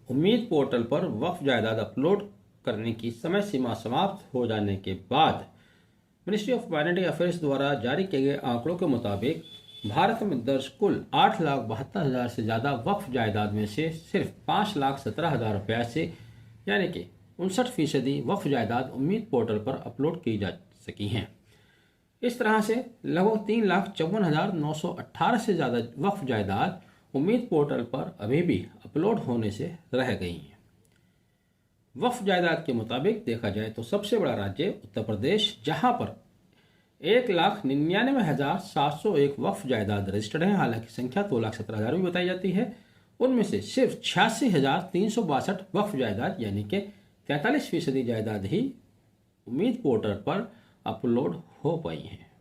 उम्मीद पोर्टल पर वक्फ जायदाद अपलोड करने की समय सीमा समाप्त हो जाने के बाद मिनिस्ट्री ऑफ माइनॉरिटी अफेयर्स द्वारा जारी किए गए आंकड़ों के मुताबिक भारत में दर्ज कुल 8,72,000 से ज़्यादा वक्फ जायदाद में से सिर्फ 5,17,000 रुपये से यानी कि 59% वक्फ जायदाद उम्मीद पोर्टल पर अपलोड की जा सकी हैं। इस तरह से लगभग 3,54,918 से ज़्यादा वक्फ जायदाद उम्मीद पोर्टल पर अभी भी अपलोड होने से रह गई हैं। वक्फ जायदाद के मुताबिक देखा जाए तो सबसे बड़ा राज्य उत्तर प्रदेश, जहां पर 1,99,701 वक्फ जायदाद रजिस्टर्ड है। हालांकि संख्या 2,17,000 भी बताई जाती है। उनमें से सिर्फ 86,362 वक्फ जायदाद यानी कि 43% जायदाद ही उम्मीद पोर्टल पर अपलोड हो पाई हैं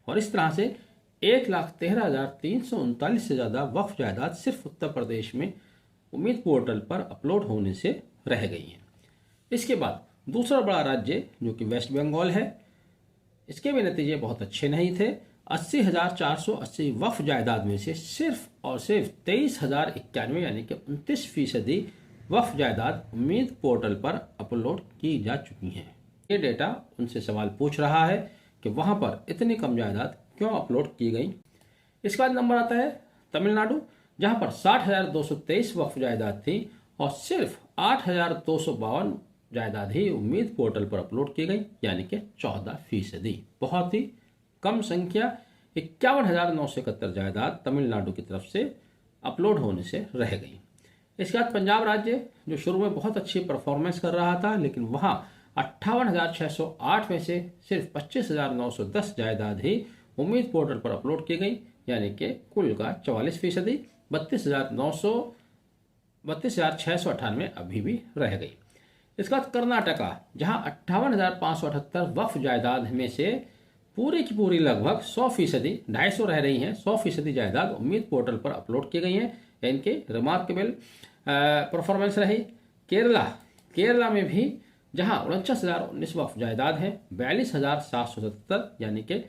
और इस तरह से 1,13,339 से ज़्यादा वक्फ जायदाद सिर्फ उत्तर प्रदेश में उम्मीद पोर्टल पर अपलोड होने से रह गई हैं। इसके बाद दूसरा बड़ा राज्य जो कि वेस्ट बंगाल है, इसके भी नतीजे बहुत अच्छे नहीं थे। 80,480 वक्फ जायदाद में से सिर्फ और सिर्फ 23,091 यानी कि 29% वक्फ जायदाद उम्मीद पोर्टल पर अपलोड की जा चुकी हैं। ये डेटा उनसे सवाल पूछ रहा है कि वहां पर इतनी कम जायदाद क्यों अपलोड की गई। इसके बाद नंबर आता है तमिलनाडु, जहां पर 60,223 वक्फ जायदाद थी और सिर्फ 8,252 जायदाद ही उम्मीद पोर्टल पर अपलोड की गई यानी कि 14%। बहुत ही कम संख्या 51,971 जायदाद तमिलनाडु की तरफ से अपलोड होने से रह गई। इसके बाद पंजाब राज्य जो शुरू में बहुत अच्छी परफॉर्मेंस कर रहा था, लेकिन वहां 58,608 में से सिर्फ 25,910 जायदाद ही उम्मीद पोर्टल पर अपलोड की गई यानी कि कुल का 44%। 32,698 अभी भी रह गई। इसके बाद कर्नाटका, जहां 58,578 वक्फ जायदाद में से पूरी की पूरी लगभग 100%, 250 रह रही हैं, 100% जायदाद उम्मीद पोर्टल पर अपलोड की गई हैं। इनके रिमार्केबल परफॉर्मेंस रही। केरला में भी जहां 49,019 वक्फ जायदाद है, 42,777 यानी कि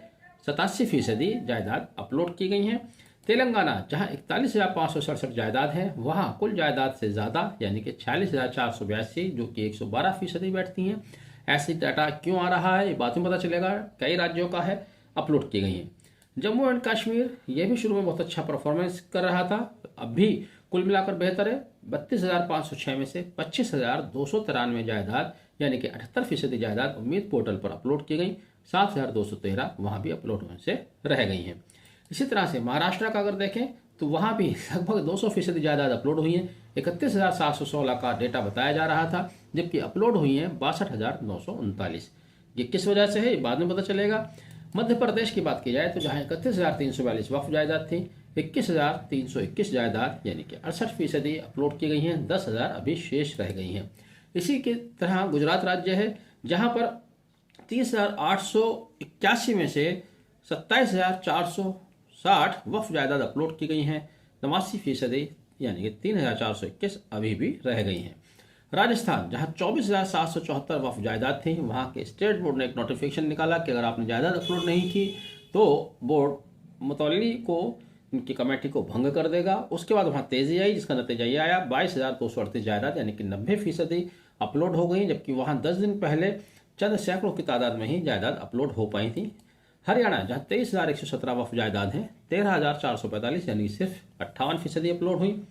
87% जायदाद अपलोड की गई हैं। तेलंगाना, जहां 41,567 जायदाद है, वहां कुल जायदाद से ज्यादा यानी कि 46,482 जो कि 112% बैठती हैं। ऐसी डाटा क्यों आ रहा है ये बाद में पता चलेगा। कई राज्यों का है, अपलोड की गई है। जम्मू एंड कश्मीर, ये भी शुरू में बहुत अच्छा परफॉर्मेंस कर रहा था, अब भी कुल मिलाकर बेहतर है। 32,506 में से 25,293 जायदाद यानी कि 78% जायदाद उम्मीद पोर्टल पर अपलोड की गई। 7,213 वहां भी अपलोड होने से रह गई हैं। इसी तरह से महाराष्ट्र का अगर देखें तो वहां भी लगभग 200% जायदाद अपलोड हुई है। 31,716 का डेटा बताया जा रहा था, जबकि अपलोड हुई है 62,939। ये किस वजह से है बाद में पता चलेगा। मध्य प्रदेश की बात की जाए तो जहां 31,342 वक्फ जायदाद थी, 21,321 जायदाद यानी कि 68% अपलोड की गई हैं। 10,000 अभी शेष रह गई हैं। इसी की तरह गुजरात राज्य है, जहां पर 30,881 में से 27,460 वक्फ जायदाद अपलोड की गई हैं। 89% यानी कि 3,421 अभी भी रह गई हैं। राजस्थान, जहां 24,774 वक्फ जायदाद थी, वहां के स्टेट बोर्ड ने एक नोटिफिकेशन निकाला कि अगर आपने जायदाद अपलोड नहीं की तो बोर्ड मुतल्ली को उनकी कमेटी को भंग कर देगा। उसके बाद वहां तेजी आई, जिसका नतीजा ये आया 22,238 जायदाद यानी कि 90% अपलोड हो गई, जबकि वहां 10 दिन पहले चंद सैकड़ों की तादाद में ही जायदाद अपलोड हो पाई थी। हरियाणा, जहां 23,117 वक्फ जायदाद हैं, 13,445 यानी सिर्फ 58% अपलोड हुई।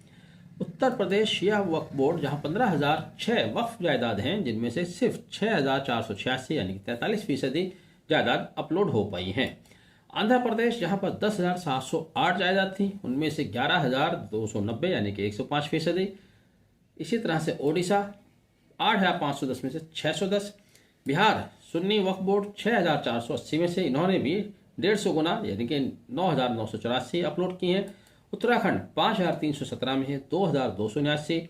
उत्तर प्रदेश यह वक्फ बोर्ड, जहां 15,006 वक्फ जायदाद हैं, जिनमें से सिर्फ 6,486 यानी 43% जायदाद अपलोड हो पाई हैं। आंध्र प्रदेश, जहां पर 10,708 जायदाद थी, उनमें से 11,290 यानी कि 105%। इसी तरह से ओडिशा 8,510 में से 610। बिहार सुन्नी वक्फ बोर्ड 6,480 में से इन्होंने भी 150 गुना यानी कि 9,984 अपलोड की हैं। उत्तराखंड 5,317 में है 2,279।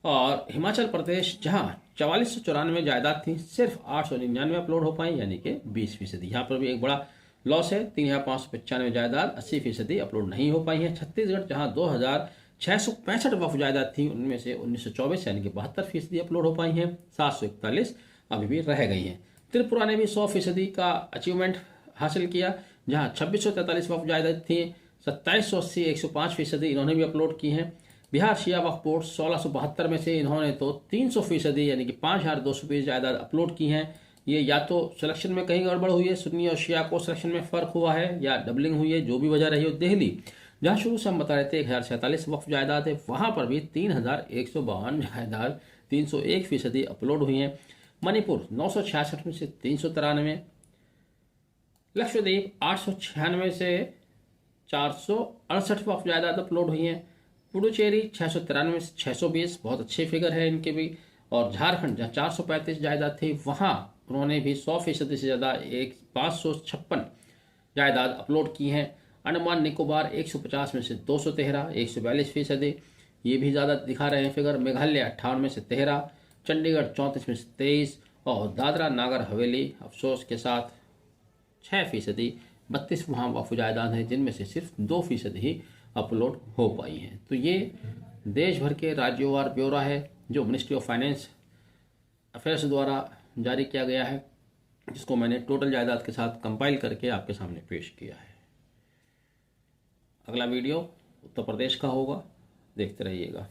और हिमाचल प्रदेश, जहां 4494 जायदाद थी, सिर्फ 899 अपलोड हो पाई यानी कि 20%। यहाँ पर भी एक बड़ा लॉस है। 3,595 जायदाद 80% अपलोड नहीं हो पाई है। छत्तीसगढ़, जहां 2,665 वक्फ जायदाद थी, उनमें से 1,924 यानी कि 72% अपलोड हो पाई हैं। 741 अभी भी रह गई हैं। त्रिपुरा ने भी 100% का अचीवमेंट हासिल किया, जहां 2,643 वक्फ जायदाद थी, 2,780 105% इन्होंने भी अपलोड की हैं। बिहार शिया वक्फ बोर्ड 1672 में से इन्होंने तो 300% यानी कि 5220 जायदाद अपलोड की हैं। ये या तो सिलेक्शन में कहीं गड़बड़ हुई है, सुन्नी और शिया को सिलेक्शन में फर्क हुआ है, या डबलिंग हुई है, जो भी वजह रही हो। दिल्ली, जहां शुरू से हम बता रहे थे 1047 वक्फ जायदाद है, वहां पर भी 3152 जायदाद 301% अपलोड हुई हैं। मणिपुर 966 में से 393, लक्षद्वीप 896 से 468 वक्फ जायदाद अपलोड हुई हैं। पुडुचेरी 693 से 620, बहुत अच्छे फिगर है इनके भी। और झारखंड जहाँ 435 जायदाद थी, वहाँ उन्होंने भी 100% से ज़्यादा 556 जायदाद अपलोड की हैं। अंडमान निकोबार 150 में से 213, 142%, ये भी ज़्यादा दिखा रहे हैं फिगर। मेघालय 58 में से 13, चंडीगढ़ 34 में से 23, और दादरा नागर हवेली अफसोस के साथ 6%, 32 वहाँ वक्फ जायदाद हैं, जिनमें से सिर्फ 2% ही अपलोड हो पाई हैं। तो ये देश भर के राज्यवार ब्यौरा है जो मिनिस्ट्री ऑफ फाइनेंस अफेयर्स द्वारा जारी किया गया है, जिसको मैंने टोटल जायदाद के साथ कंपाइल करके आपके सामने पेश किया है। अगला वीडियो उत्तर प्रदेश का होगा, देखते रहिएगा।